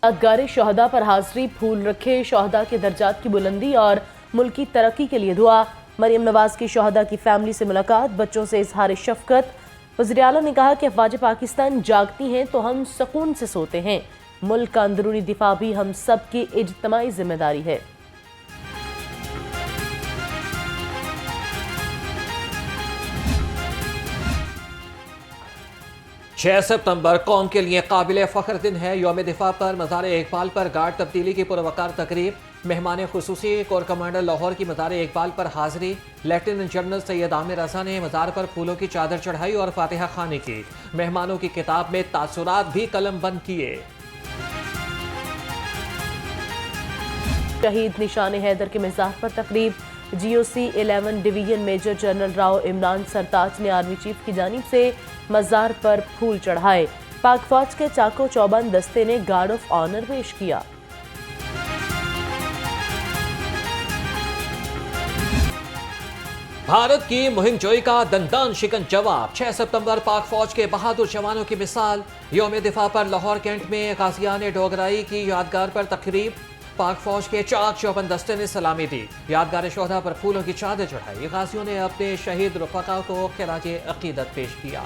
یادگار شہداء پر حاضری، پھول رکھے، شہداء کے درجات کی بلندی اور ملک کی ترقی کے لیے دعا۔ مریم نواز کی شہداء کی فیملی سے ملاقات، بچوں سے اظہار شفقت۔ وزیر اعلیٰ نے کہا کہ افواج پاکستان جاگتی ہیں تو ہم سکون سے سوتے ہیں، ملک کا اندرونی دفاع بھی ہم سب کی اجتماعی ذمہ داری ہے۔ چھ ستمبر قوم کے لیے قابل فخر دن ہے۔ یوم دفاع پر مزار اقبال پر گارڈ تبدیلی کی پروقار تقریب، مہمان خصوصی کور کمانڈر لاہور کی مزار اقبال پر حاضری۔ لیفٹیننٹ جنرل سید عامر رضا نے مزار پر پھولوں کی چادر چڑھائی اور فاتحہ خوانی کی۔ مہمانوں کی کتاب میں تاثرات بھی قلم بند کیے۔ شہید نشان حیدر کے مزار پر تقریب، G O C 11 division major general Rao Imran Sartaj نے آرمی چیف کی جانب سے مزار پر پھول چڑھائے۔ پاک فوج کے چاکو چوبند دستے نے گارڈ آف آنر پیش کیا۔ بھارت کی مہم جوئی کا دندان شکن جواب، 6 ستمبر پاک فوج کے بہادر جوانوں کی مثال۔ یوم دفاع پر لاہور کینٹ میں غازیان ڈوگرائی کی یادگار پر تقریب، پاک فوج کے چاک چوبند دستے نے سلامی دی۔ یادگار شہداء پر پھولوں کی چادر چڑھائی، غازیوں نے اپنے شہید رفقا کو خراج عقیدت پیش کیا۔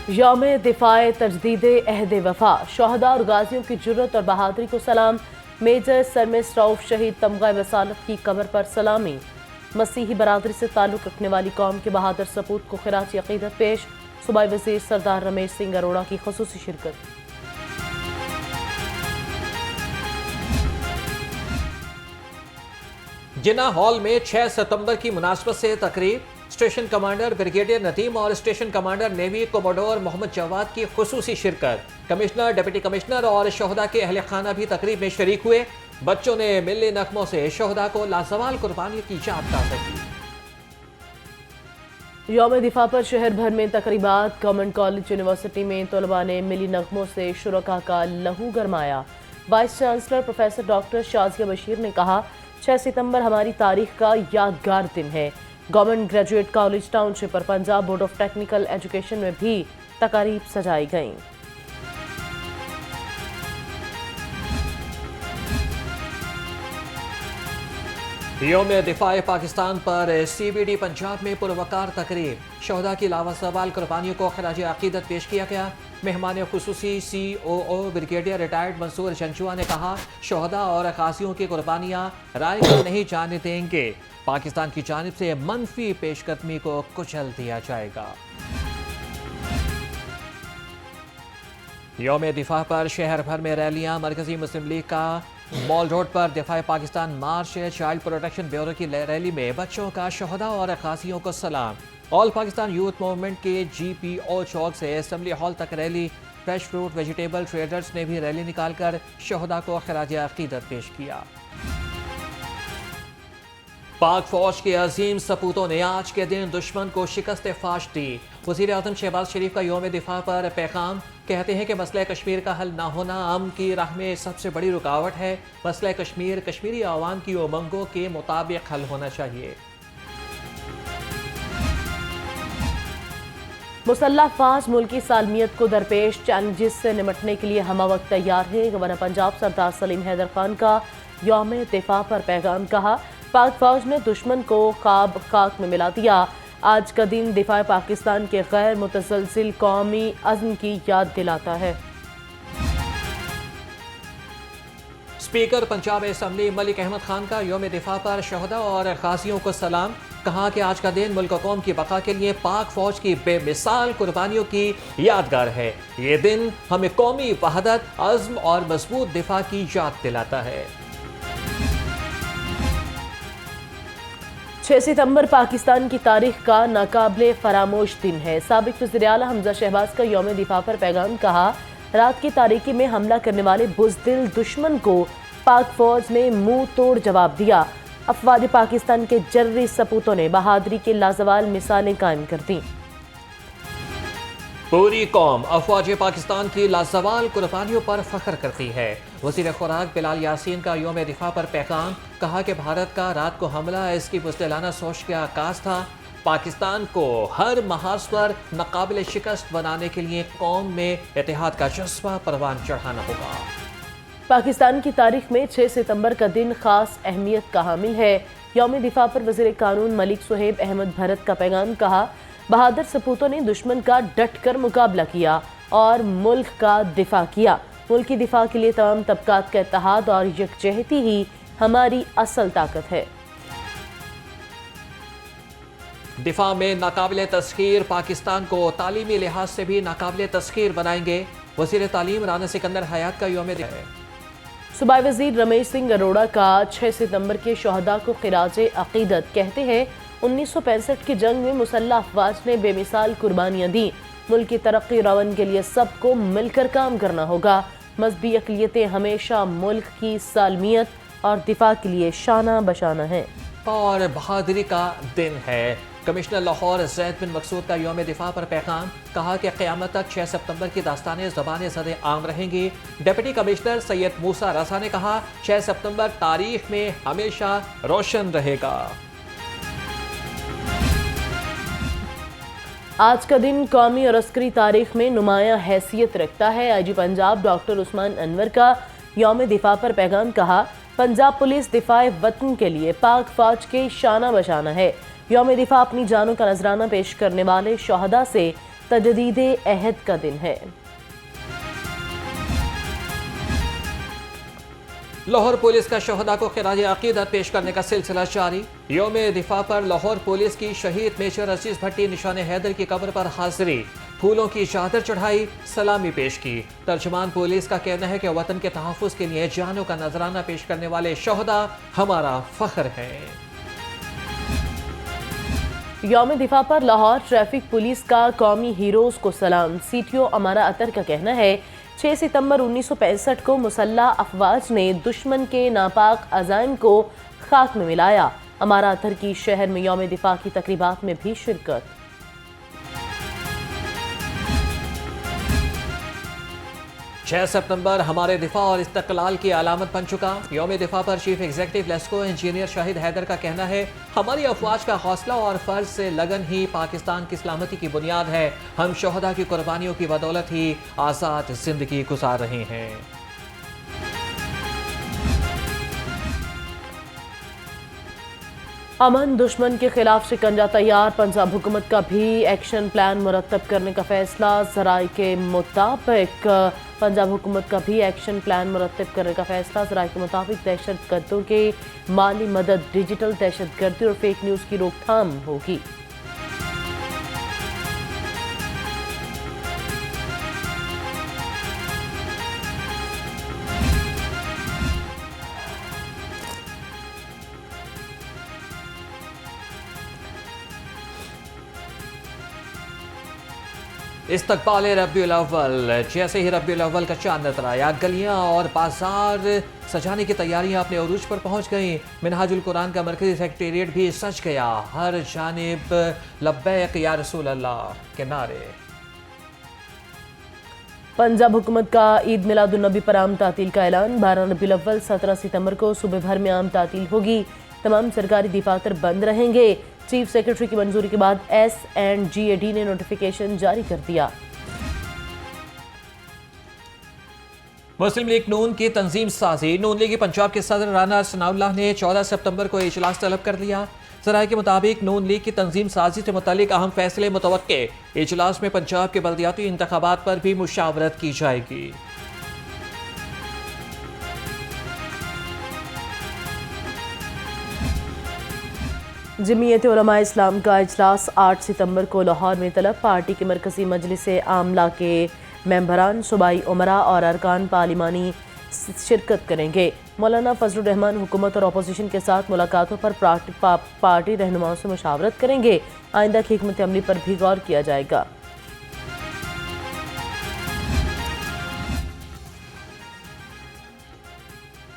یوم دفاع تجدید عہد وفا، شہداء اور غازیوں کی جرت اور بہادری کو سلام۔ میجر سرمس رؤف شہید تمغہ وصالت کی قبر پر سلامی۔ مسیحی برادری سے تعلق رکھنے والی قوم کے بہادر سپوت کو خراج عقیدت پیش، صوبائی وزیر سردار رمیش سنگھ اروڑہ کی خصوصی شرکت۔ جناح ہال میں 6 ستمبر کی مناسبت سے تقریب، اسٹیشن کمانڈر بریگیڈیئر ندیم اور اسٹیشن کمانڈر نیوی کوموڈور محمد جواد کی خصوصی شرکت۔ کمشنر، ڈپٹی کمشنر اور شہداء کے اہل خانہ بھی تقریب میں شریک ہوئے۔ بچوں نے ملی نغموں سے شہداء کو لازوال قربانی کی یاد تازہ کی۔ یوم دفاع پر شہر بھر میں تقریبات، گورنمنٹ کالج یونیورسٹی میں طلباء نے ملی نغموں سے شرکاء کا لہو گرمایا۔ Vice chancellor professor doctor Shazia Bashir نے کہا، 6 ستمبر ہماری تاریخ کا یادگار دن ہے۔ گورنمنٹ گریجویٹ کالج ٹاؤن شپ اور Punjab board of technical education میں بھی تقاریب سجائی گئیں۔ یوم دفاع پاکستان پر سی بی ڈی پنجاب میں پروقار تقریب، شہداء کی لازوال قربانیوں کو خراج عقیدت پیش کیا گیا۔ مہمان خصوصی سی او بریگیڈیئر ریٹائرڈ منصور جنجوا نے کہا، شہداء اور غازیوں کی قربانیاں رائے کو نہیں جانے دیں گے، پاکستان کی جانب سے منفی پیش قدمی کو کچل دیا جائے گا۔ یوم دفاع پر شہر بھر میں ریلیاں، مرکزی مسلم لیگ کا مال روڈ پر دفاع Pakistan March, child protection bureau کی ریلی میں بچوں کا شہداء اور غازیوں کو سلام۔ آل پاکستان یوتھ موومنٹ کے جی پی او چوک سے اسمبلی ہال تک rally, fresh fruit vegetable traders نے بھی ریلی نکال کر شہداء کو خراج عقیدت پیش کیا۔ پاک فوج کے عظیم سپوتوں نے آج کے دن دشمن کو شکست فاش دی۔ وزیر اعظم شہباز شریف کا یوم دفاع پر پیغام، کہتے ہیں کہ مسئلہ کشمیر کا حل نہ ہونا امن کی راہ میں سب سے بڑی رکاوٹ ہے۔ مسئلہ کشمیر کشمیری عوام کی امنگوں کے مطابق حل ہونا چاہیے۔ مسلح افواج ملکی سالمیت کو درپیش چیلنجز سے نمٹنے کے لیے ہمہ وقت تیار ہے۔ گورنر پنجاب سردار سلیم حیدر خان کا یوم دفاع پر پیغام، کہا، پاک فوج نے دشمن کو خواب خاک میں ملا دیا۔ آج کا دن دفاع پاکستان کے غیر متزلزل قومی عزم کی یاد دلاتا ہے۔ اسپیکر پنجاب اسمبلی ملک احمد خان کا یوم دفاع پر شہداء اور غازیوں کو سلام، کہا کہ آج کا دن ملک و قوم کی بقا کے لیے پاک فوج کی بے مثال قربانیوں کی یادگار ہے۔ یہ دن ہمیں قومی وحدت، عزم اور مضبوط دفاع کی یاد دلاتا ہے۔ 6 ستمبر پاکستان کی تاریخ کا ناقابل فراموش دن ہے۔ سابق وزیر اعلیٰ حمزہ شہباز کا یوم دفاع پر پیغام، کہا، رات کی تاریکی میں حملہ کرنے والے بزدل دشمن کو پاک فوج نے منہ توڑ جواب دیا۔ افواج پاکستان کے جرری سپوتوں نے بہادری کے لازوال مثالیں قائم کر دیں۔ پوری قوم افواج پاکستان کی لازوال قربانیوں پر فخر کرتی ہے۔ وزیر خوراک بلال یاسین کا یوم دفاع پر پیغام، کہا کہ بھارت کا رات کو حملہ اس کی بزدلانہ سوچ کا آغاز تھا۔ پاکستان کو ہر محاذ پر ناقابل شکست بنانے کے لیے قوم میں اتحاد کا جذبہ پروان چڑھانا ہوگا۔ پاکستان کی تاریخ میں 6 ستمبر کا دن خاص اہمیت کا حامل ہے۔ یوم دفاع پر وزیر قانون ملک صہیب احمد بھرت کا پیغام، کہا بہادر سپوتوں نے دشمن کا ڈٹ کر مقابلہ کیا اور ملک کا دفاع کیا۔ ملک کی دفاع کے لیے تمام طبقات کا اتحاد اور یکجہتی ہی ہماری اصل طاقت ہے۔ دفاع میں ناقابل تسخیر پاکستان کو تعلیمی لحاظ سے بھی ناقابل تسخیر بنائیں گے۔ وزیر تعلیم رانا سکندر حیات کا یوم دفاع ہے۔ صوبائی وزیر رمیش سنگھ اروڑا کا 6 ستمبر کے شہداء کو خراج عقیدت، کہتے ہیں 1965 کی جنگ میں مسلح افواج نے بے مثال قربانیاں دیں۔ ملک کی ترقی رون کے لیے سب کو مل کر کام کرنا ہوگا۔ مذہبی اقلیتیں ہمیشہ ملک کی سالمیت اور دفاع کے لیے شانہ بشانہ ہیں۔ اور بہادری کا دن ہے۔ کمشنر لاہور زید بن مقصود کا یوم دفاع پر پیغام، کہا کہ قیامت تک 6 ستمبر کی داستانیں زبان زد عام رہیں گی۔ ڈپٹی کمشنر سید موسیٰ رضا نے کہا 6 ستمبر تاریخ میں ہمیشہ روشن رہے گا۔ آج کا دن قومی اور عسکری تاریخ میں نمایاں حیثیت رکھتا ہے۔ آئی جی پنجاب ڈاکٹر عثمان انور کا یوم دفاع پر پیغام، کہا پنجاب پولیس دفاع وطن کے لیے پاک فوج کے شانہ بشانہ ہے۔ یوم دفاع اپنی جانوں کا نذرانہ پیش کرنے والے شہداء سے تجدید عہد کا دن ہے۔ لاہور پولیس کا شہداء کو خراج عقیدت پیش کرنے کا سلسلہ جاری۔ یوم دفاع پر لاہور پولیس کی شہید میجر عزیز بھٹی نشان حیدر کی قبر پر حاضری، پھولوں کی چادر چڑھائی، سلامی پیش کی۔ ترجمان پولیس کا کہنا ہے کہ وطن کے تحفظ کے لیے جانوں کا نذرانہ پیش کرنے والے شہداء ہمارا فخر ہیں۔ یوم دفاع پر لاہور ٹریفک پولیس کا قومی ہیروز کو سلام۔ سی ٹی او امارہ اطر کا کہنا ہے 6 ستمبر 1965 کو مسلح افواج نے دشمن کے ناپاک عزائم کو خاک میں ملایا۔ امارہ اطر کی شہر میں یوم دفاع کی تقریبات میں بھی شرکت۔ 6 ستمبر ہمارے دفاع اور استقلال کی علامت بن چکا۔ یوم دفاع پر چیف ایگزیکٹو لیسکو انجینئر شاہد حیدر کا کہنا ہے ہماری افواج کا حوصلہ اور فرض سے لگن ہی پاکستان کی سلامتی کی بنیاد ہے۔ ہم شہداء کی قربانیوں کی بدولت ہی آزاد زندگی گزار رہے ہیں۔ امن دشمن کے خلاف شکنجہ تیار، پنجاب حکومت کا بھی ایکشن پلان مرتب کرنے کا فیصلہ۔ ذرائع کے مطابق پنجاب حکومت کا بھی ایکشن پلان مرتب کرنے کا فیصلہ۔ ذرائع کے مطابق دہشت گردوں کے مالی مدد، ڈیجیٹل دہشت گردی اور فیک نیوز کی روک تھام ہوگی۔ استقبال ربیع الاول، جیسے ہی ربیع الاول کا چاند نظر آیا گلیاں اور بازار سجانے کی تیاریاں اپنے عروج پر پہنچ گئیں۔ منہاج القرآن کا مرکزی سیکریٹریٹ بھی سج گیا، ہر جانب لبیک یا رسول اللہ کے نعرے۔ پنجاب حکومت کا عید میلاد النبی پر عام تعطیل کا اعلان، 12 ربیع الاول 17 ستمبر کو صوبے بھر میں عام تعطیل ہوگی۔ تمام سرکاری دفاتر بند رہیں گے۔ چیف سیکرٹری کی منظوری کے بعد S and G A D نے نوٹیفیکیشن جاری کر دیا۔ مسلم لیگ نون کی تنظیم سازی، نون لیگ پنجاب کے صدر رانا ثناء اللہ نے 14 ستمبر کو اجلاس طلب کر لیا۔ ذرائع کے مطابق نون لیگ کی تنظیم سازی سے متعلق اہم فیصلے متوقع۔ اجلاس میں پنجاب کے بلدیاتی انتخابات پر بھی مشاورت کی جائے گی۔ جمعیت علماء اسلام کا اجلاس 8 ستمبر کو لاہور میں طلب۔ پارٹی کے مرکزی مجلس عاملہ کے ممبران، صوبائی امراء اور ارکان پارلیمانی شرکت کریں گے۔ مولانا فضل الرحمان حکومت اور اپوزیشن کے ساتھ ملاقاتوں پر پارٹی رہنماؤں سے مشاورت کریں گے۔ آئندہ کی حکمت عملی پر بھی غور کیا جائے گا۔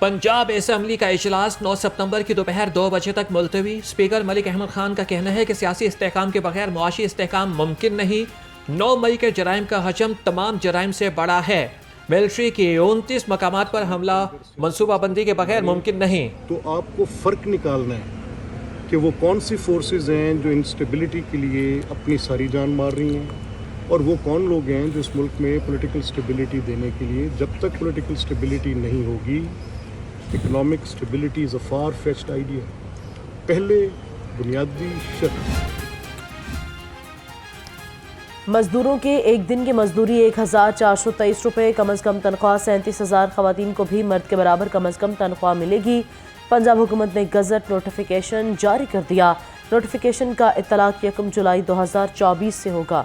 پنجاب اسمبلی کا اجلاس 9 ستمبر کی دوپہر 2 بجے تک ملتوی۔ اسپیکر ملک احمد خان کا کہنا ہے کہ سیاسی استحکام کے بغیر معاشی استحکام ممکن نہیں۔ 9 مئی کے جرائم کا حجم تمام جرائم سے بڑا ہے۔ ملٹری کی 29 مقامات پر حملہ منصوبہ بندی کے بغیر ممکن نہیں۔ تو آپ کو فرق نکالنا ہے کہ وہ کون سی فورسز ہیں جو انسٹیبلٹی کے لیے اپنی ساری جان مار رہی ہیں اور وہ کون لوگ ہیں جو اس ملک میں پولیٹیکل اسٹیبلٹی دینے کے لیے. جب تک پولیٹیکل اسٹیبلٹی نہیں ہوگی, economic stability is a for fetched idea. پہلے بنیادی شرط مزدوروں کے ایک دن کی مزدوری 1423 روپے, کم از کم تنخواہ 37,000. خواتین کو بھی مرد کے برابر کم از کم تنخواہ ملے گی. پنجاب حکومت نے گزٹ نوٹیفیکیشن جاری کر دیا. نوٹیفیکیشن کا اطلاق 1 جولائی 2024 سے ہوگا.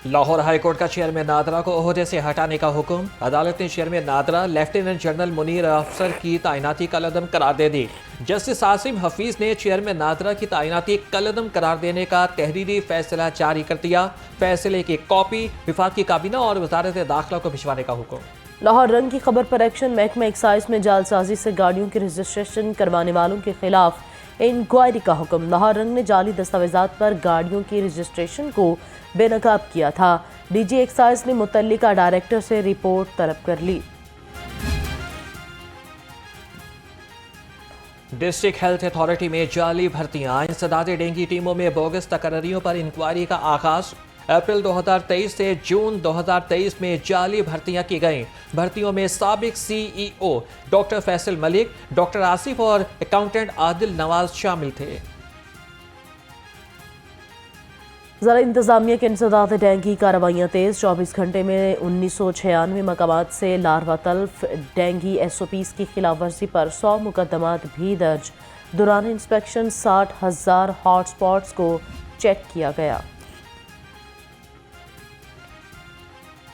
لاہور ہائی کورٹ کا چیئرمین نادرا کو عہدے سے ہٹانے کا حکم. عدالت نے chairman NADRA lieutenant general Munir افسر کی تعیناتی کالعدم قرار دے دی. جسٹس عاصم حفیظ نے چیئرمین نادرا کی تعیناتی کالعدم قرار دینے کا تحریری فیصلہ جاری کر دیا. فیصلے کی کاپی وفاقی کابینہ اور وزارت داخلہ کو بھجوانے کا حکم. لاہور رنگ کی خبر پر ایکشن. محکمہ ایکسائز میں جعل سازی سے گاڑیوں کی رجسٹریشن کروانے والوں کے خلاف انکوائری کا حکم. لاہور رنگ نے جعلی دستاویزات پر گاڑیوں کی رجسٹریشن کو بے نقاب کیا تھا. ڈی جی ایکسائز نے متعلقہ ڈائریکٹر سے رپورٹ طلب کر لی. ڈسٹرکٹ ہیلتھ اتھارٹی میں جعلی بھرتیاں. انسداد ڈینگی ٹیموں میں بوگس تقرریوں پر انکوائری کا آغاز. اپریل 2023 سے جون 2023 میں جعلی بھرتیاں کی گئیں. بھرتیوں میں سابق سی ای او ڈاکٹر فیصل ملک, ڈاکٹر آصف اور اکاؤنٹنٹ عادل نواز شامل تھے. ضلع انتظامیہ کے انسداد ڈینگی کارروائیاں تیز. 24 گھنٹے میں 1996 مقامات سے لاروا تلف. ڈینگی ایس او پیز کی خلاف ورزی پر 100 مقدمات بھی درج. دوران انسپیکشن 60,000 ہاٹ سپاٹس کو چیک کیا گیا.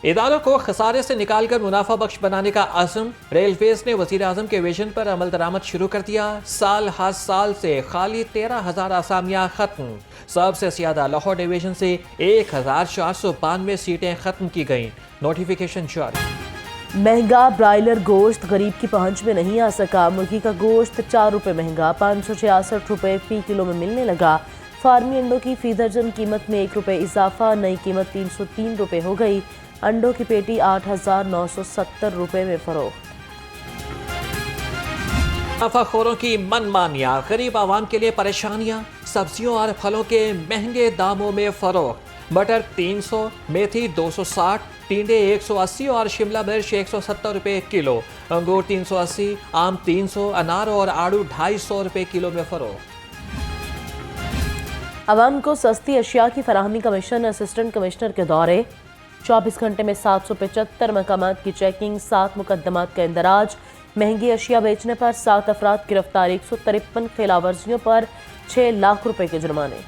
اداروں کو خسارے سے نکال کر منافع بخش بنانے کا عزم. ریلویز نے وزیر اعظم کے ویژن پر عمل درآمد شروع کر دیا. سال ہر سال سے خالی 13,000 آسامیاں ختم. سب سے زیادہ لاہور ڈویژن سے 1,492 سیٹیں ختم کی گئیں. نوٹیفیکیشن جاری. مہنگا برائلر گوشت غریب کی پہنچ میں نہیں آ سکا. مرغی کا گوشت 4 روپے مہنگا, 566 روپے فی کلو میں ملنے لگا. فارمی انڈوں کی فی درجن قیمت میں 1 روپے اضافہ, نئی قیمت 303 روپے ہو گئی. انڈوں کی پیٹی 8,970 روپے میں فروخت. منافع خوروں کی من مانیاں, غریب عوام کے لیے پریشانیاں. سبزیوں اور پھلوں کے مہنگے داموں میں فروخت. مٹر 300, میتھی 260, ٹینڈے 180 اور شملہ مرچ 170 روپے کلو. انگور 380, آم 300, انار اور آڑو 250 روپے کلو میں فروخت. عوام کو سستی اشیاء کی فراہمی کا مشن. اسسٹنٹ کمشنر کے دورے. 24 گھنٹے میں 775 مقامات کی چیکنگ, 7 مقدمات کا اندراج. مہنگی اشیاء بیچنے پر 7 افراد گرفتار. 153 خلاف ورزیوں پر 6 لاکھ روپے کے جرمانے.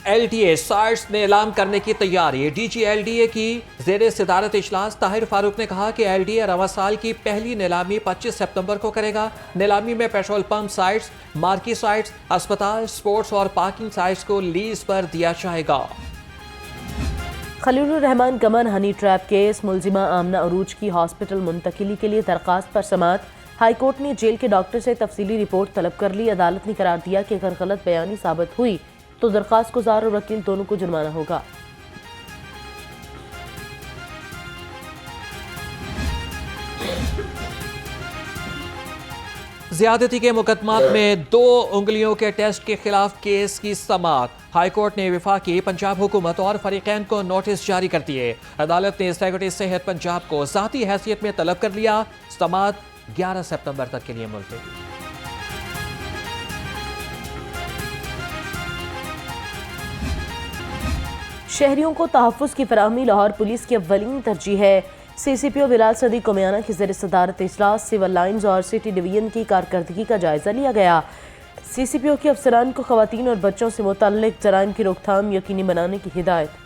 ایل ڈی اے سائٹس نے اعلان کرنے کی تیاری. D G L D A کی زیر صدارت اجلاس. طاہر فاروق نے کہا کہ ایل ڈی اے رواں سال کی پہلی نیلامی 25 سپتمبر کو کرے گا. نیلامی میں پیٹرول پمپ سائٹس, مارکی سائٹس, اسپتال, سپورٹس اور پارکنگ سائٹس کو لیز پر دیا جائے گا. خلیل الرحمان گمن ہنی ٹریپ کیس. ملزمہ آمنہ عروج کی ہاسپٹل منتقلی کے لیے درخواست پر سماعت. ہائی کورٹ نے جیل کے ڈاکٹر سے تفصیلی رپورٹ طلب کر لی. عدالت نے قرار دیا کہ اگر غلط بیانی ثابت ہوئی تو درخواست گزار اور وکیل دونوں کو جرمانہ ہوگا. زیادتی کے مقدمات میں 2 انگلیوں کے ٹیسٹ کے خلاف کیس کی سماعت. ہائی کورٹ نے وفاقی پنجاب حکومت اور فریقین کو نوٹس جاری کر دیے. عدالت نے سیکرٹری صحت پنجاب کو ذاتی حیثیت میں طلب کر لیا. سماعت 11 سپتمبر تک کے لیے ملتوی. شہریوں کو تحفظ کی فراہمی لاہور پولیس کی اولین ترجیح ہے. سی سی پی او بلال صدیق کومیانہ کی زیر صدارت اجلاس. سول لائنز اور سٹی ڈویژن کی کارکردگی کا جائزہ لیا گیا. سی سی پی او کی افسران کو خواتین اور بچوں سے متعلق جرائم کی روک تھام یقینی بنانے کی ہدایت.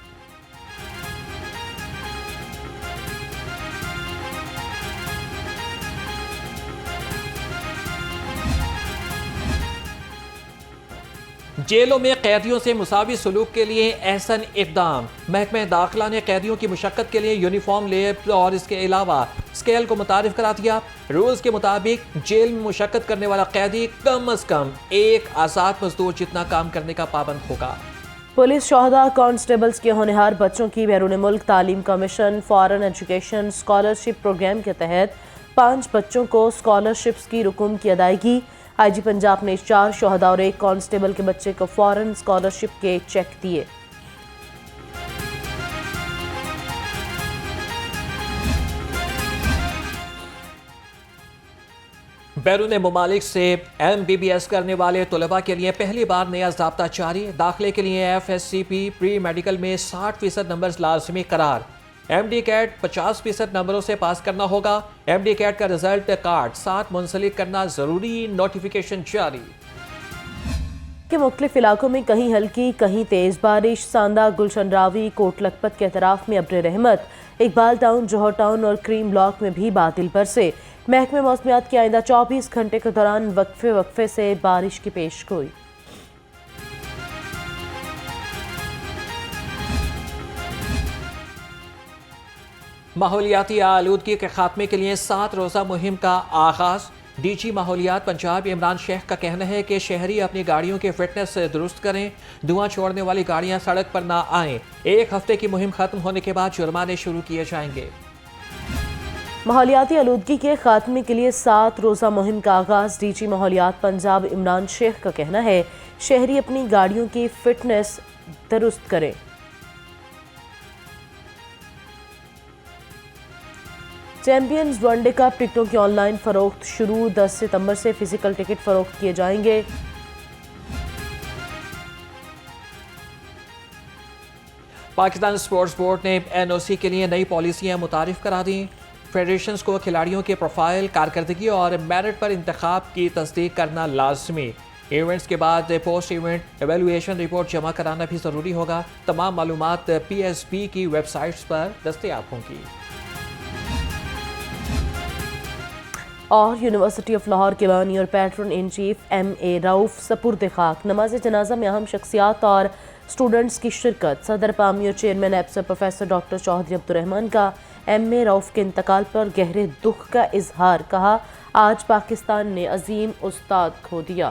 جیلوں میں قیدیوں سے مساوی سلوک کے لیے احسن اقدام۔ محکمہ داخلہ نے قیدیوں کی مشقت کے لیے یونیفارم لیب اور اس کے علاوہ اسکیل کو متعارف کرا دیا۔ رولز کے مطابق جیل میں مشقت کرنے والا قیدی کم از کم ایک آزاد مزدور جتنا کام کرنے کا پابند ہوگا۔ پولیس شہداء کانسٹیبلز کے ہونہار بچوں کی بیرون ملک تعلیم کا mission foreign education scholarship program کے تحت 5 بچوں کو اسکالرشپس کی رقم کی ادائیگی۔ آئی جی پنجاب نے 4 شہداء اور 1 کانسٹیبل کے بچے کو فارن اسکالرشپ کے چیک دیے۔ بیرون ممالک سے MBBS کرنے والے طلباء کے لیے پہلی بار نیا ضابطہ جاری۔ داخلے کے لیے FSCP پری میڈیکل میں 60% نمبرز لازمی قرار۔ MD کیٹ 50% نمبروں سے پاس کرنا ہوگا۔ MD کیٹ کا رزلٹ کارڈ ساتھ منسلک کرنا ضروری، نوٹیفیکیشن جاری۔ کے مختلف علاقوں میں کہیں ہلکی کہیں تیز بارش۔ ساندہ، گلشن راوی، کوٹ لکھپت کے اطراف میں ابر رحمت۔ اقبال ٹاؤن، جوہر ٹاؤن اور کریم بلاک میں بھی بادل برسے۔ محکمہ موسمیات کے آئندہ 24 گھنٹے کے دوران وقفے سے بارش کی پیش گوئی۔ ماحولیاتی آلودگی کے خاتمے کے لیے 7 روزہ مہم کا آغاز۔ ڈی جی ماحولیات پنجاب عمران شیخ کا کہنا ہے کہ شہری اپنی گاڑیوں کی فٹنس درست کریں، دھواں چھوڑنے والی گاڑیاں سڑک پر نہ آئیں۔ 1 ہفتے کی مہم ختم ہونے کے بعد جرمانے شروع کیے جائیں گے۔ ماحولیاتی آلودگی کے خاتمے کے لیے 7 روزہ مہم کا آغاز۔ ڈی جی ماحولیات پنجاب عمران شیخ کا کہنا ہے شہری اپنی گاڑیوں کی فٹنس درست کریں۔ چیمپئنز ون ڈے کپ ٹکٹوں کی آن لائن فروخت شروع۔ 10 ستمبر سے فزیکل ٹکٹ فروخت کیے جائیں گے۔ پاکستان اسپورٹس بورڈ نے NOC کے لیے نئی پالیسیاں متعارف کرا دیں۔ فیڈریشنز کو کھلاڑیوں کے پروفائل، کارکردگی اور میرٹ پر انتخاب کی تصدیق کرنا لازمی۔ ایونٹس کے بعد پوسٹ ایونٹ ایویلویشن رپورٹ جمع کرانا بھی ضروری ہوگا۔ تمام معلومات PSB کی ویب سائٹس پر دستیاب ہوں گی۔ اور یونیورسٹی آف لاہور کے بانی اور پیٹرن ان چیف MA رؤف سپرد خاک۔ نماز جنازہ میں اہم شخصیات اور سٹوڈنٹس کی شرکت۔ صدر پامی اور چیئرمین ایپسا پروفیسر ڈاکٹر چوہدری عبدالرحمان کا MA رؤف کے انتقال پر گہرے دکھ کا اظہار۔ کہا آج پاکستان نے عظیم استاد کھو دیا۔